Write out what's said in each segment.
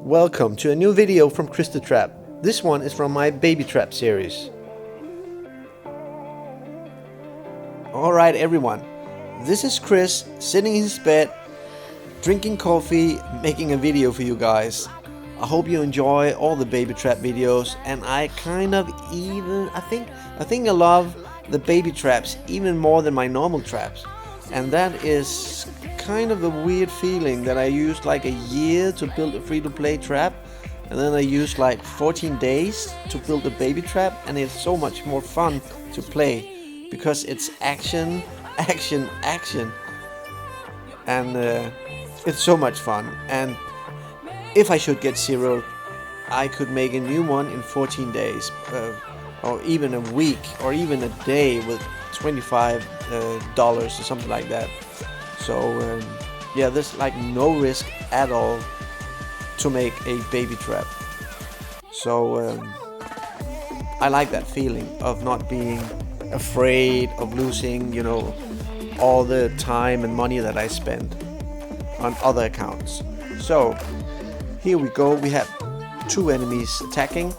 Welcome to a new video from Chris the Trap. This one is from my Baby Trap series. Alright everyone, this is Chris sitting in his bed, drinking coffee, making a video for you guys. I hope you enjoy all the Baby Trap videos, and I think I love the Baby Traps even more than my normal traps. And that is kind of a weird feeling that I used like a year to build a free-to-play trap, and then I used like 14 days to build a baby trap, and it's so much more fun to play because it's action, action, action, and it's so much fun. And if I should get zeroed, I could make a new one in 14 days, or even a week, or even a day with $25 or something like that. So yeah, there's like no risk at all to make a baby trap. So I like that feeling of not being afraid of losing, you know, all the time and money that I spend on other accounts. So here we go. We have two enemies attacking.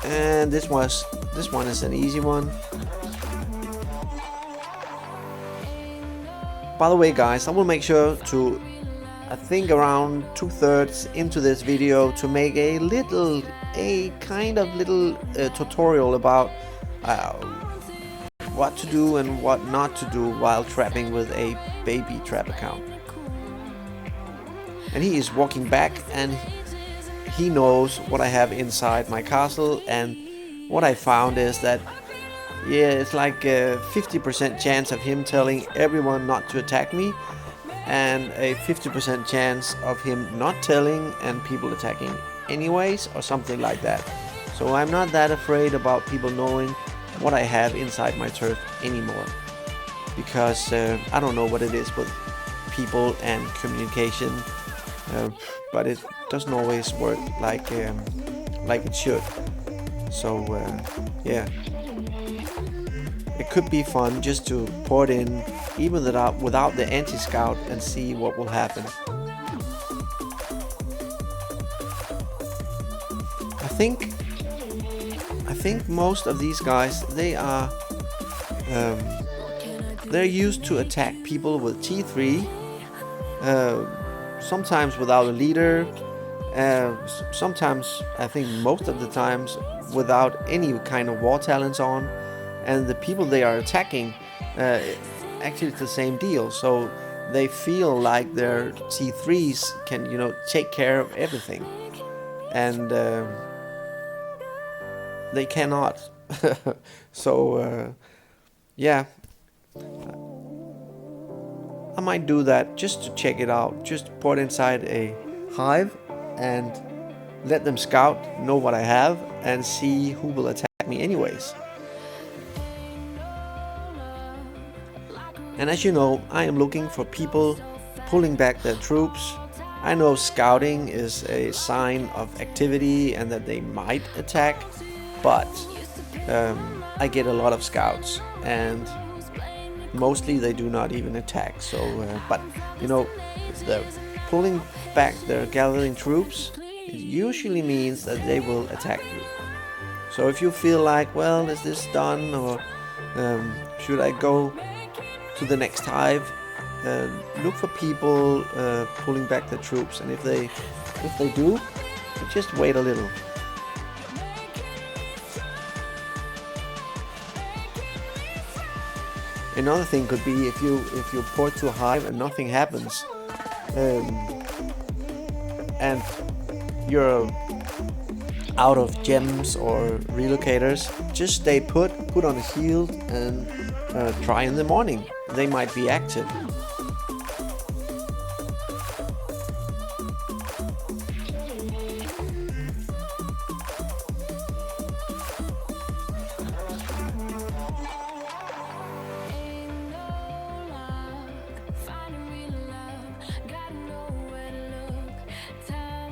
And this one is an easy one. By the way guys, I will make sure to, I think around 2/3 into this video, to make a kind of little tutorial about what to do and what not to do while trapping with a baby trap account. And he is walking back, and he knows what I have inside my castle. And what I found is that, yeah, it's like a 50% chance of him telling everyone not to attack me, and a 50% chance of him not telling and people attacking anyways, or something like that. So I'm not that afraid about people knowing what I have inside my turf anymore, because I don't know what it is with people and communication, but it doesn't always work like it should. So yeah, it could be fun just to port in even without the anti-scout and see what will happen. I think most of these guys, they're used to attack people with T3, sometimes without a leader, sometimes, I think most of the times, without any kind of war talents on. And the people they are attacking, actually it's the same deal. So they feel like their T3s can, you know, take care of everything, and they cannot. So yeah, I might do that just to check it out. Just put inside a hive and let them scout, know what I have, and see who will attack me anyways. And as you know, I am looking for people pulling back their troops. I know scouting is a sign of activity and that they might attack, but I get a lot of scouts, and mostly they do not even attack. So but you know, if they're pulling back their gathering troops, it usually means that they will attack you. So if you feel like, well, is this done, or should I go to the next hive, look for people pulling back their troops, and if they do, just wait a little. Another thing could be if you port to a hive and nothing happens, and you're out of gems or relocators, just stay put on a shield, and try in the morning. They might be active.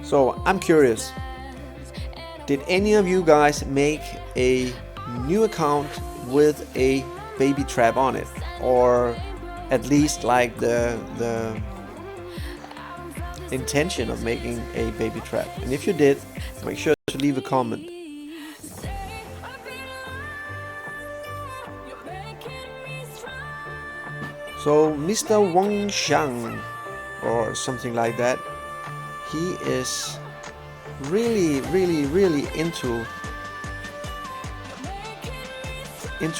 So I'm curious, did any of you guys make a new account with a baby trap on it, or at least like the intention of making a baby trap. And if you did, make sure to leave a comment. So Mr. Wang Xiang, or something like that, he is really into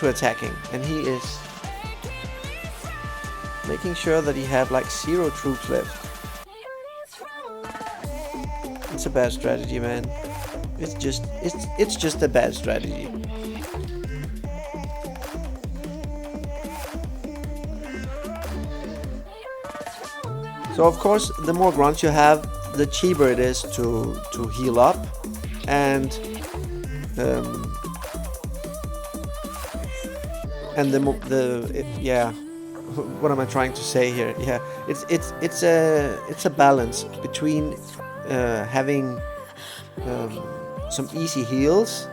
attacking, and he is making sure that he have like 0 troops left. It's a bad strategy, man. It's just a bad strategy. So of course, the more grunts you have, the cheaper it is to heal up, and yeah, what am I trying to say here? Yeah, it's a balance between having some easy heals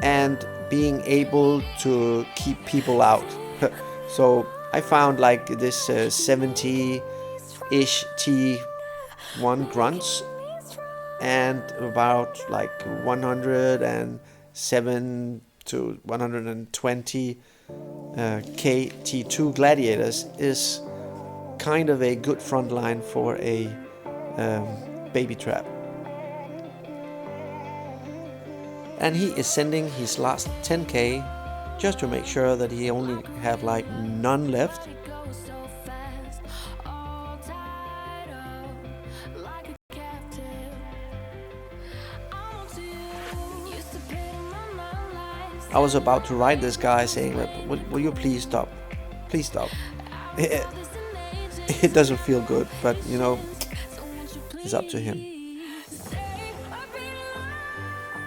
and being able to keep people out. So I found like this 70-ish T1 grunts and about like 107 to 120 KT2 gladiators is kind of a good front line for a baby trap. And he is sending his last 10k just to make sure that he only have like none left. I was about to write this guy saying, will you please stop? Please stop. It doesn't feel good, but you know, it's up to him.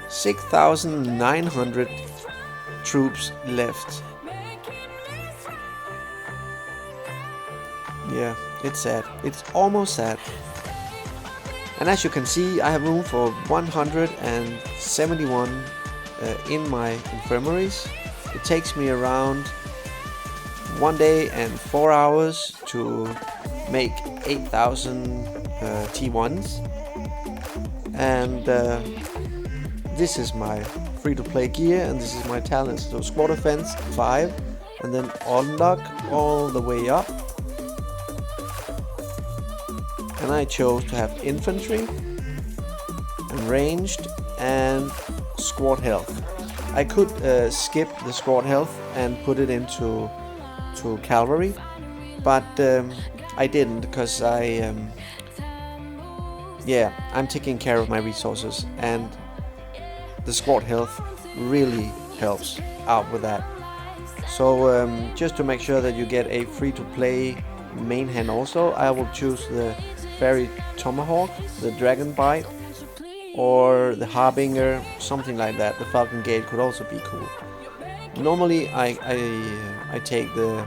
6,900 troops left. Yeah, it's sad. It's almost sad. And as you can see, I have room for 171 in my infirmaries. It takes me around 1 day and 4 hours to make 8,000 T1s. And this is my free-to-play gear, and this is my talents. So squad offense 5, and then unlock all the way up. And I chose to have infantry and ranged and squad health. I could skip the squad health and put it into cavalry, but I didn't because I'm taking care of my resources, and the squad health really helps out with that. So just to make sure that you get a free-to-play main hand also, I will choose the Fairy Tomahawk, the Dragon Bite, or the Harbinger, something like that. The Falcon Gate could also be cool. Normally I take the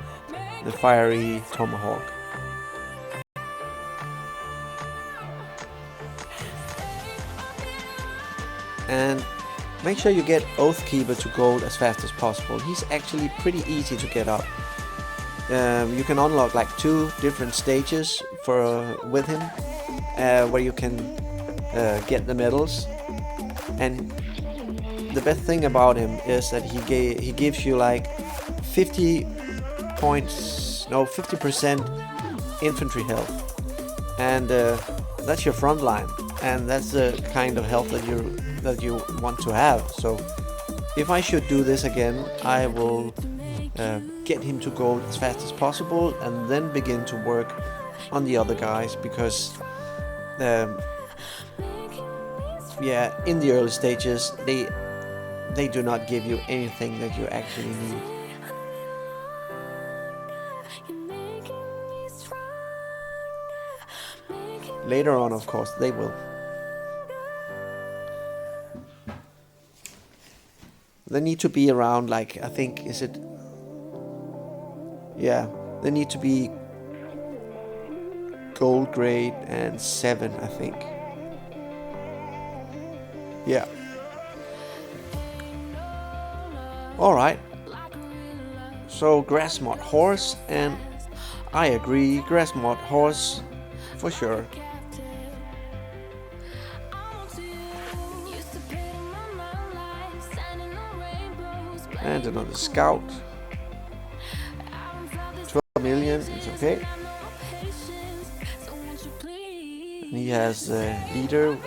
Fiery Tomahawk. And make sure you get Oathkeeper to gold as fast as possible. He's actually pretty easy to get up. You can unlock like 2 different stages with him, where you can get the medals. And the best thing about him is that he gives you like 50% infantry health, and that's your front line, and that's the kind of health that you want to have. So if I should do this again, I will get him to gold as fast as possible, and then begin to work on the other guys, because in the early stages they do not give you anything that you actually need. Later on, of course, they will. They need to be around, like, I think, they need to be gold grade and 7, I think. Yeah. Alright. So Grassmod horse and I agree, grass mod horse for sure. And another scout. 12 million, it's okay. And he has a leader,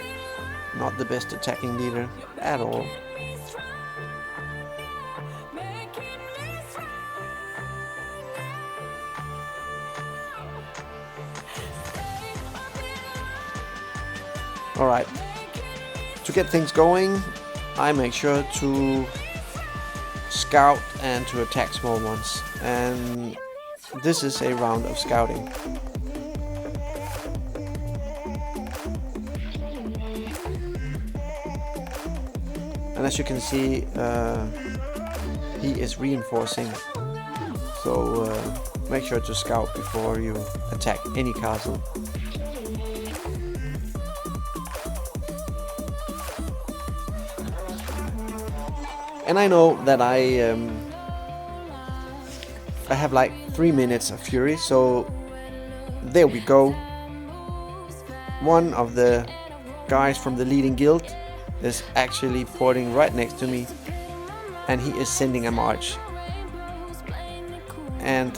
not the best attacking leader at all. Alright, to get things going, I make sure to scout and to attack small ones, and this is a round of scouting. And as you can see, he is reinforcing, so make sure to scout before you attack any castle. And I know that I have like 3 minutes of fury, so there we go. One of the guys from the leading guild is actually porting right next to me, and he is sending a march. And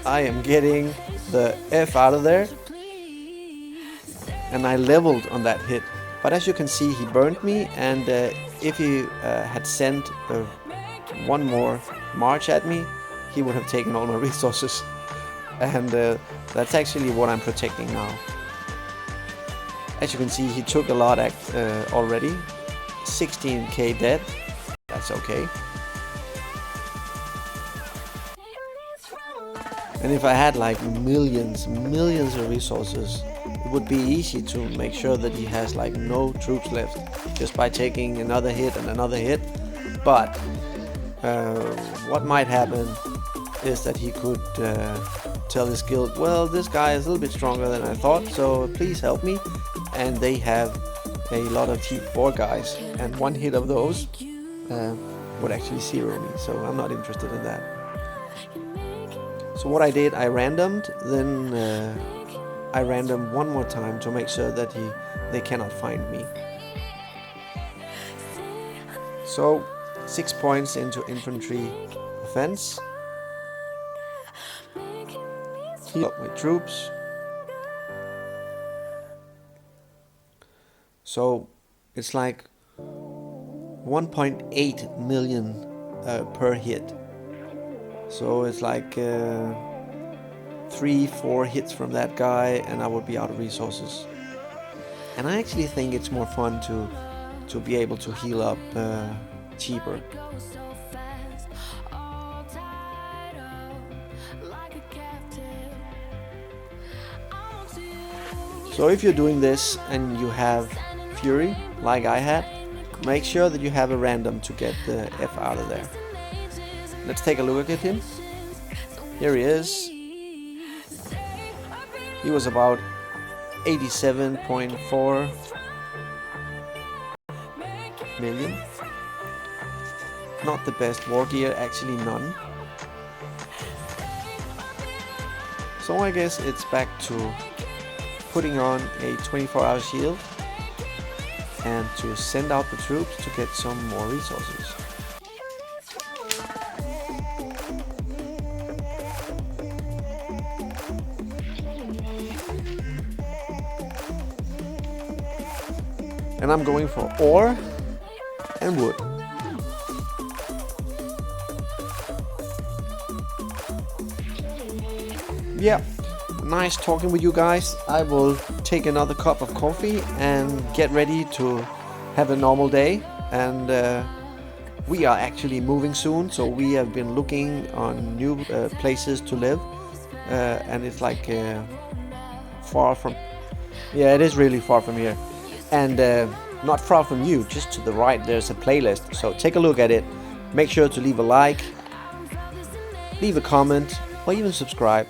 I am getting the F out of there, and I leveled on that hit. But as you can see, he burned me, and if he had sent one more march at me, he would have taken all my resources. And that's actually what I'm protecting now. As you can see, he took a lot already. 16k dead. That's okay. And if I had like millions of resources, it would be easy to make sure that he has like no troops left just by taking another hit and another hit. But what might happen is that he could tell his guild, well, this guy is a little bit stronger than I thought, so please help me. And they have a lot of T4 guys, and one hit of those would actually zero me, so I'm not interested in that. So what I did, I randomed, then I randomed one more time to make sure that they cannot find me. So 6 points into infantry offense. Heal up my troops. So it's like 1.8 million per hit. So it's like 3-4 hits from that guy and I would be out of resources. And I actually think it's more fun to be able to heal up cheaper. So if you're doing this and you have Fury, like I had, make sure that you have a random to get the F out of there. Let's take a look at him. Here he is. He was about 87.4 million. Not the best war gear, actually none. So I guess it's back to putting on a 24-hour shield and to send out the troops to get some more resources. And I'm going for ore and wood. Yeah, nice talking with you guys. I will take another cup of coffee and get ready to have a normal day. And we are actually moving soon, so we have been looking on new places to live. And it's like far from... Yeah, it is really far from here. And not far from you, just to the right, there's a playlist. So take a look at it. Make sure to leave a like, leave a comment, or even subscribe.